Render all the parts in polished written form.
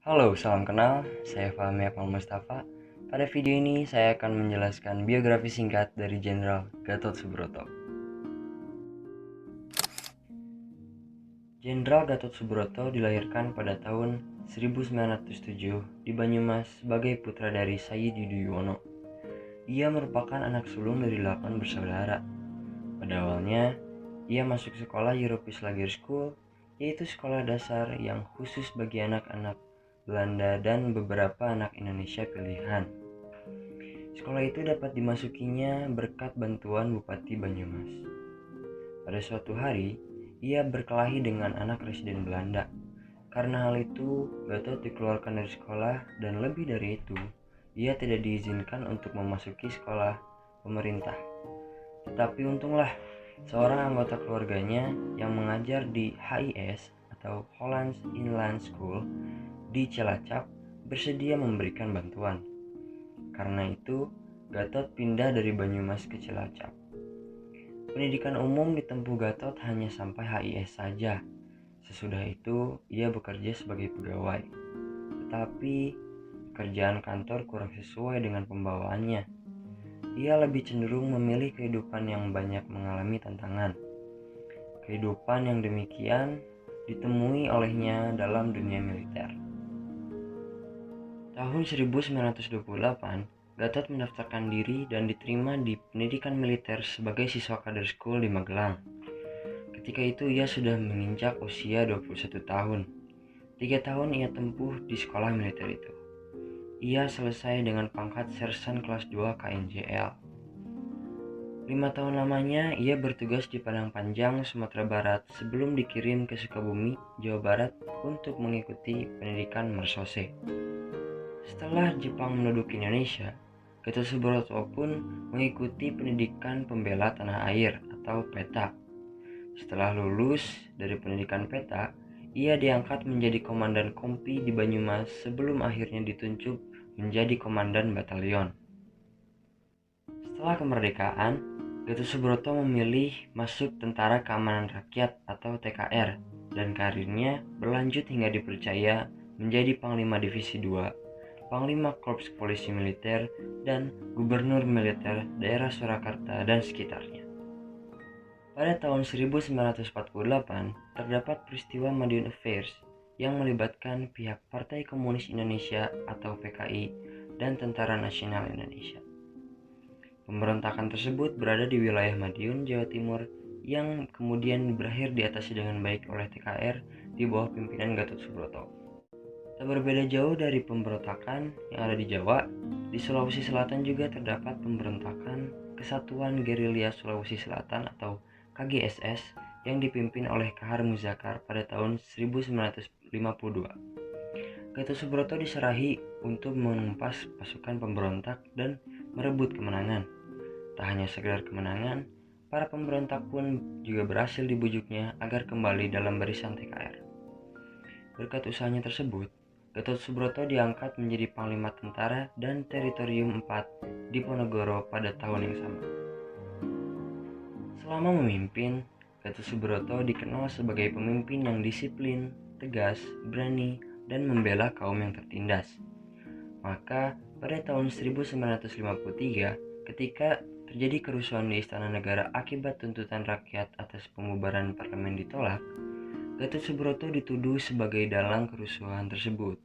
Halo, salam kenal. Saya Fahmi Akmal Mustafa. Pada video ini saya akan menjelaskan biografi singkat dari Jenderal Gatot Subroto. Jenderal Gatot Subroto dilahirkan pada tahun 1907 di Banyumas sebagai putra dari Sayyid Yudhoyono. Ia merupakan anak sulung dari 8 bersaudara. Pada awalnya, ia masuk sekolah Europis Lager School, yaitu sekolah dasar yang khusus bagi anak-anak Belanda dan beberapa anak Indonesia pilihan. Sekolah itu dapat dimasukinya berkat bantuan Bupati Banyumas. Pada suatu hari, ia berkelahi dengan anak residen Belanda. Karena hal itu, Gatot dikeluarkan dari sekolah dan lebih dari itu, ia tidak diizinkan untuk memasuki sekolah pemerintah. Tetapi untunglah, seorang anggota keluarganya yang mengajar di HIS atau Hollands Inland School di Cilacap bersedia memberikan bantuan. Karena itu, Gatot pindah dari Banyumas ke Cilacap. Pendidikan umum ditempuh Gatot hanya sampai HIS saja. Sesudah itu, ia bekerja sebagai pegawai. Tetapi, pekerjaan kantor kurang sesuai dengan pembawaannya. Ia lebih cenderung memilih kehidupan yang banyak mengalami tantangan. Kehidupan yang demikian ditemui olehnya dalam dunia militer. Tahun 1928, Gatot mendaftarkan diri dan diterima di pendidikan militer sebagai siswa kader school di Magelang. Ketika itu ia sudah menginjak usia 21 tahun. 3 tahun ia tempuh di sekolah militer itu. Ia selesai dengan pangkat sersan kelas 2 KNJL. 5 tahun lamanya ia bertugas di Padang Panjang, Sumatera Barat sebelum dikirim ke Sukabumi, Jawa Barat untuk mengikuti pendidikan Mersose. Setelah Jepang menduduki Indonesia, Gatot Subroto pun mengikuti pendidikan pembela tanah air atau PETA. Setelah lulus dari pendidikan PETA, ia diangkat menjadi komandan kompi di Banyumas sebelum akhirnya ditunjuk menjadi komandan batalion. Setelah kemerdekaan, Gatot Subroto memilih masuk Tentara Keamanan Rakyat atau TKR dan karirnya berlanjut hingga dipercaya menjadi Panglima Divisi 2, Panglima Korps Polisi Militer, dan Gubernur Militer Daerah Surakarta dan sekitarnya. Pada tahun 1948, terdapat peristiwa Madiun Affairs yang melibatkan pihak Partai Komunis Indonesia atau PKI dan Tentara Nasional Indonesia. Pemberontakan tersebut berada di wilayah Madiun, Jawa Timur, yang kemudian berakhir diatasi dengan baik oleh TKR di bawah pimpinan Gatot Subroto. Tak berbeda jauh dari pemberontakan yang ada di Jawa, di Sulawesi Selatan juga terdapat pemberontakan Kesatuan Gerilya Sulawesi Selatan atau KGSS yang dipimpin oleh Kahar Muzakar pada tahun 1952. Gatot Subroto diserahi untuk menumpas pasukan pemberontak dan merebut kemenangan. Tak hanya sekedar kemenangan, para pemberontak pun juga berhasil dibujuknya agar kembali dalam barisan TKR. Berkat usahanya tersebut, Gatot Subroto diangkat menjadi Panglima Tentara dan Teritorium 4 di Ponorogo pada tahun yang sama. Selama memimpin, Gatot Subroto dikenal sebagai pemimpin yang disiplin, tegas, berani, dan membela kaum yang tertindas. Maka, pada tahun 1953, ketika terjadi kerusuhan di Istana Negara akibat tuntutan rakyat atas pembubaran parlemen ditolak, Gatot Subroto dituduh sebagai dalang kerusuhan tersebut,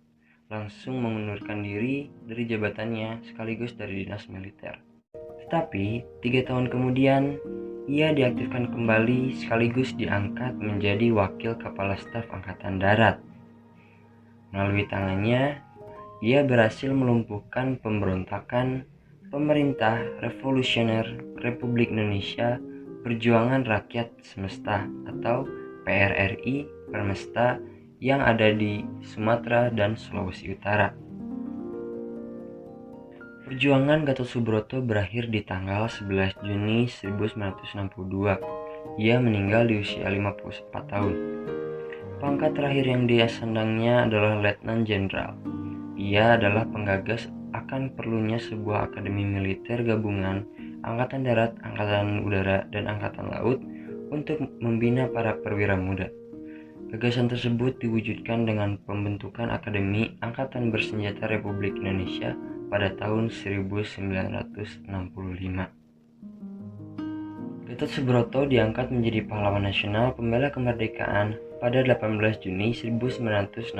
langsung mengundurkan diri dari jabatannya sekaligus dari dinas militer. Tetapi, 3 tahun kemudian, ia diaktifkan kembali sekaligus diangkat menjadi Wakil Kepala Staf Angkatan Darat. Melalui tangannya, ia berhasil melumpuhkan pemberontakan Pemerintah Revolusioner Republik Indonesia Perjuangan Rakyat Semesta atau PRRI Permesta yang ada di Sumatera dan Sulawesi Utara. Perjuangan Gatot Subroto berakhir di tanggal 11 Juni 1962. Ia meninggal di usia 54 tahun. Pangkat terakhir yang dia sandangnya adalah Letnan Jenderal. Ia adalah penggagas akan perlunya sebuah akademi militer gabungan Angkatan Darat, Angkatan Udara, dan Angkatan Laut untuk membina para perwira muda. Gagasan tersebut diwujudkan dengan pembentukan Akademi Angkatan Bersenjata Republik Indonesia pada tahun 1965. Gatot Subroto diangkat menjadi pahlawan nasional pembela kemerdekaan pada 18 Juni 1962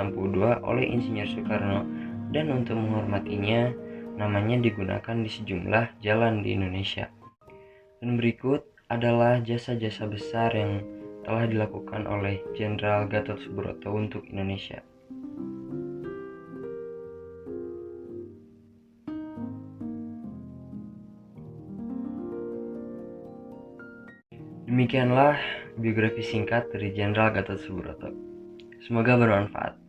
oleh Insinyur Soekarno, dan untuk menghormatinya, namanya digunakan di sejumlah jalan di Indonesia. Dan berikut adalah jasa-jasa besar yang telah dilakukan oleh Jenderal Gatot Subroto untuk Indonesia. Demikianlah biografi singkat dari Jenderal Gatot Subroto. Semoga bermanfaat.